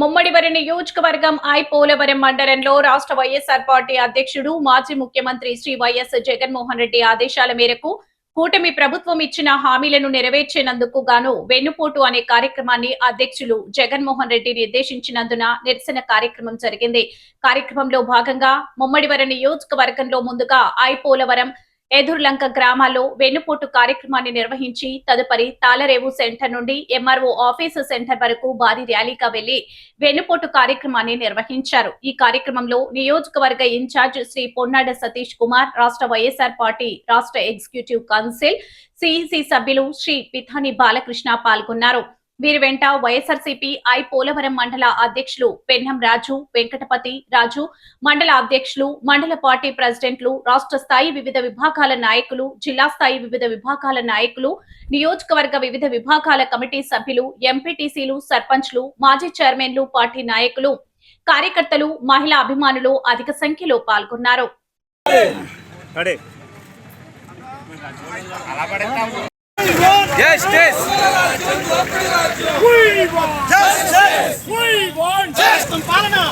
ముమ్మడివరం నియోజకవర్గం పోలవరం మండలంలో రాష్ట్ర వైఎస్ఆర్ పార్టీ అధ్యక్షుడు మాజీ ముఖ్యమంత్రి శ్రీ వైఎస్ జగన్మోహన్ రెడ్డి ఆదేశాల మేరకు కూటమి ప్రభుత్వం ఇచ్చిన హామీలను నెరవేర్చేందుకు గాను వెన్నుపోటు అనే కార్యక్రమాన్ని అధ్యక్షులు జగన్మోహన్ రెడ్డి నిర్దేశించినందున నిరసన కార్యక్రమం జరిగింది. కార్యక్రమంలో భాగంగా ముమ్మడివరం నియోజకవర్గంలో ముందుగా పోలవరం ఎదుర్లంక గ్రామాల్లో వెన్నుపోటు కార్యక్రమాన్ని నిర్వహించి తదుపరి తాళరేవు సెంటర్ నుండి ఎంఆర్ఓ ఆఫీసు సెంటర్ వరకు భారీ ర్యాలీగా వెళ్లి వెన్నుపోటు కార్యక్రమాన్ని నిర్వహించారు. ఈ కార్యక్రమంలో నియోజకవర్గ ఇన్ఛార్జ్ శ్రీ పొన్నాడ సతీష్ కుమార్, రాష్ట్ర వైఎస్ఆర్ పార్టీ రాష్ట్ర ఎగ్జిక్యూటివ్ కౌన్సిల్ సిఇసి సభ్యులు శ్రీ పిథాని బాలకృష్ణ పాల్గొన్నారు. వీరి వెంట వైఎస్ఆర్సీపీ పోలవరం మండల అధ్యక్షులు పెన్నం రాజు, వెంకటపతి రాజు, మండల అధ్యక్షులు, మండల పార్టీ ప్రెసిడెంట్లు, రాష్ట్ర స్థాయి వివిధ విభాగాల నాయకులు, జిల్లా స్థాయి వివిధ విభాగాల నాయకులు, నియోజకవర్గ వివిధ విభాగాల కమిటీ సభ్యులు, ఎంపీటీసీలు, సర్పంచ్లు, మాజీ చైర్మన్లు, పార్టీ నాయకులు, కార్యకర్తలు, మహిళా అభిమానులు అధిక సంఖ్యలో పాల్గొన్నారు. Justice! We want justice! We want justice! Palana!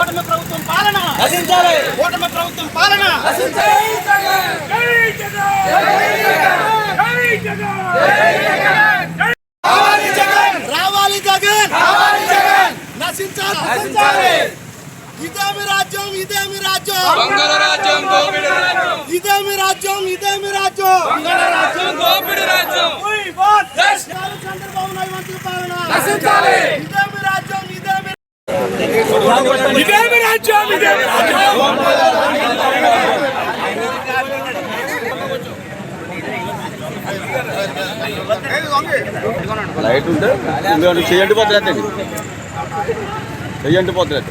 Otama Prabhutvam Palana! Nasinchale! Otama Prabhutvam Palana! Nasinchale! Jai Jagan! Jai Jagan! Jai Jagan! Jai Jagan! Ravali Jagan! Ravali Jagan! Ravali Jagan! Nasinchale! Nasinchale! ఇదేమి రాజ్యం ఇదేమి రాజ్యం మంగళ రాజ్యం గోపిడి రాజ్యం ఇదేమి రాజ్యం ఇదేమి రాజ్యం మంగళ రాజ్యం గోపిడి రాజ్యం we want justice Chandrababu Naidu మంత్రి పాలన నశించాలి ఇదేమి రాజ్యం ఇదేమి రాజ్యం ఇదేమి రాజ్యం లైట్ ఉంటే ఇందులో చేయండి పోతుంది చెయ్యండి పోతుంది.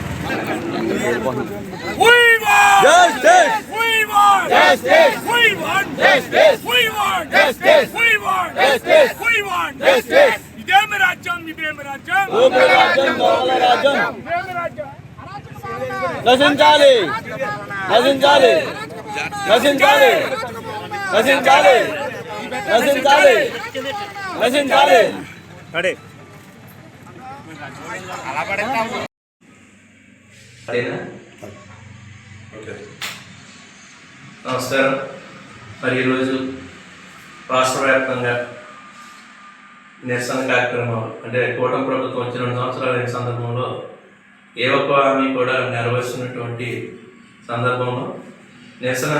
We want justice! We want justice! We want justice! We want justice! We want justice! We want justice! ఇదేమి రాజ్యం ఇదేమి రాజ్యం గోపిడి రాజ్యం గోపిడి రాజ్యం ఇదేమి రాజ్యం నశించాలి నశించాలి నశించాలి నశించాలి నశించాలి నశించాలి అడే అలా పడతాము. నమస్కారం. మరి ఈరోజు రాష్ట్ర వ్యాప్తంగా నిరసన కార్యక్రమాలు అంటే కూటమి ప్రభుత్వం వచ్చి 2 సంవత్సరాల సందర్భంలో ఏ ఒక్క హామీ కూడా నెరవేరుస్తున్నటువంటి సందర్భంలో నిరసన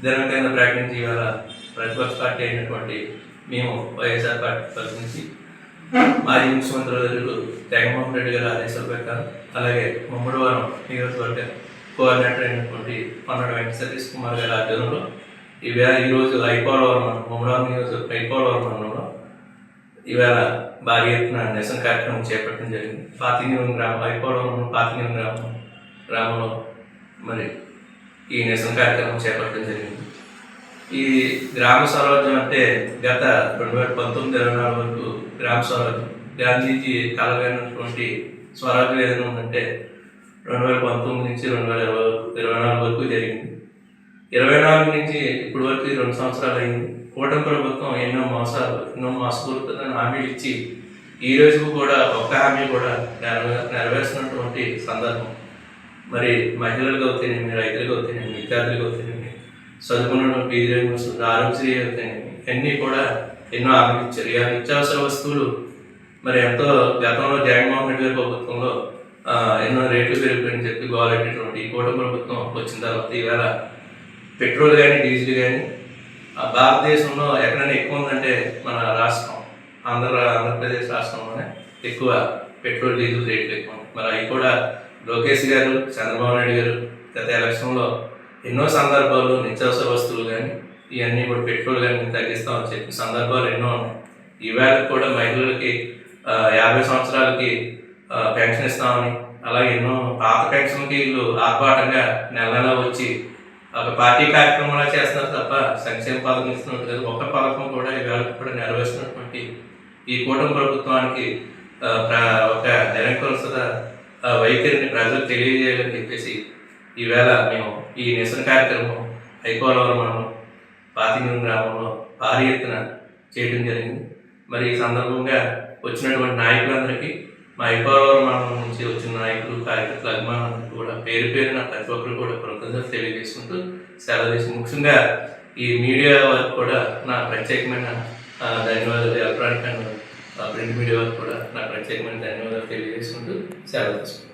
దినం కింద ప్రకటించి ఇవాళ ప్రతిపక్ష పార్టీ అయినటువంటి మేము వైఎస్ఆర్ పార్టీ తరఫు నుంచి మాజీ ముఖ్యమంత్రి వర్యులు జగన్మోహన్ రెడ్డి గారి ఆదేశాల ప్రకారం అలాగే ముమ్మడివరం నియోజకవర్గ కోఆర్డినేటర్ అయినటువంటి పొన్నాడ వెంకట సతీష్ కుమార్ గారి ఆధ్వర్యంలో ఈరోజు పోలవరం ముమ్మడివరం నియోజకవర్గ పోలవరం మండలంలో ఈవేళ భారీ ఎత్తున నిరసన కార్యక్రమం చేపట్టడం జరిగింది. పోలవరం పాతినియం గ్రామంలో మరి ఈ నిరసన కార్యక్రమం చేపట్టడం జరిగింది. ఈ గ్రామ స్వరాజ్యం అంటే గత 2019-24 వరకు గ్రామ స్వరాజ్యం గాంధీజీ కలగైనటువంటి స్వరాజ్యం ఏదైనా ఉందంటే 2019 నుంచి 2024 వరకు జరిగింది. 24 నుంచి ఇప్పటి వరకు 2 సంవత్సరాలు అయింది. కూటమి ప్రభుత్వం ఎన్నో మోసపూరితమైన హామీలు ఇచ్చి ఈ రోజుకు కూడా ఒక్క హామీ కూడా నెరవేర్చినటువంటి సందర్భం. మరి మహిళలకు అవుతాయి, రైతులకు అవుతాయి, విద్యార్థులకు అవుతాయి, చదువుకున్న పీజీ ఆరోగ్యశ్రీ అవుతాయి, అన్నీ కూడా ఎన్నో హామీలు ఇచ్చారు. ఇక నిత్యావసర వస్తువులు మరి ఎంతో గతంలో జగన్మోహన్ రెడ్డి గారి ప్రభుత్వంలో ఎన్నో రేట్లు పెరిగిపోయని చెప్పి గోలెట్టేటువంటి ఈ కూటమి ప్రభుత్వం వచ్చిన తర్వాత ఈవేళ పెట్రోల్ కానీ డీజిల్ కానీ భారతదేశంలో ఎక్కడైనా ఎక్కువ ఉందంటే మన రాష్ట్రం ఆంధ్రప్రదేశ్ రాష్ట్రంలోనే ఎక్కువ పెట్రోల్ డీజిల్ రేట్లు ఎక్కువ. మరి అవి కూడా లోకేష్ గారు, చంద్రబాబు నాయుడు గారు గత ఎలక్షన్లో ఎన్నో సందర్భాల్లో నిత్యావసర వస్తువులు కానీ ఇవన్నీ కూడా పెట్రోల్ కానీ తగ్గిస్తామని చెప్పి సందర్భాలు ఎన్నో ఉన్నాయి. ఈవేళ కూడా మహిళలకి 50 సంవత్సరాలకి పెన్షన్ ఇస్తామని అలాగే ఎన్నో పాత పెన్షన్కి వీళ్ళు ఆర్భాటంగా నెల వచ్చి ఒక పార్టీ కార్యక్రమాలు చేస్తున్నారు తప్ప సంక్షేమ పథకం ఇస్తున్నట్టు కదా ఒక్క పథకం కూడా ఈవేళ కూడా నెరవేరుస్తున్నటువంటి ఈ కూటమి ప్రభుత్వానికి ఒక నిరంకుశత వైఖరిని ప్రజలకు తెలియజేయాలని చెప్పేసి ఈవేళ మేము ఈ నిరసన కార్యక్రమం పోలవరం మండలం పాతినియం గ్రామంలో భారీ ఎత్తున చేయడం జరిగింది. మరి ఈ సందర్భంగా వచ్చినటువంటి నాయకులందరికీ మా ఐపోలవరం మండలం నుంచి వచ్చిన నాయకులు కార్యకర్తలు అభిమానులు కూడా పేరు పేరున ప్రతి ఒక్కరు కూడా కృతజ్ఞతలు తెలియజేసుకుంటూ సెలవు తీసుకుంటూ ముఖ్యంగా ఈ మీడియా వారికి కూడా నా ప్రత్యేకమైన ధన్యవాదాలు, ఎలక్ట్రానిక్ అండ్ ప్రింట్ మీడియా వారికి కూడా నా ప్రత్యేకమైన ధన్యవాదాలు తెలియజేసుకుంటూ సెలవు తీసుకుంటాను.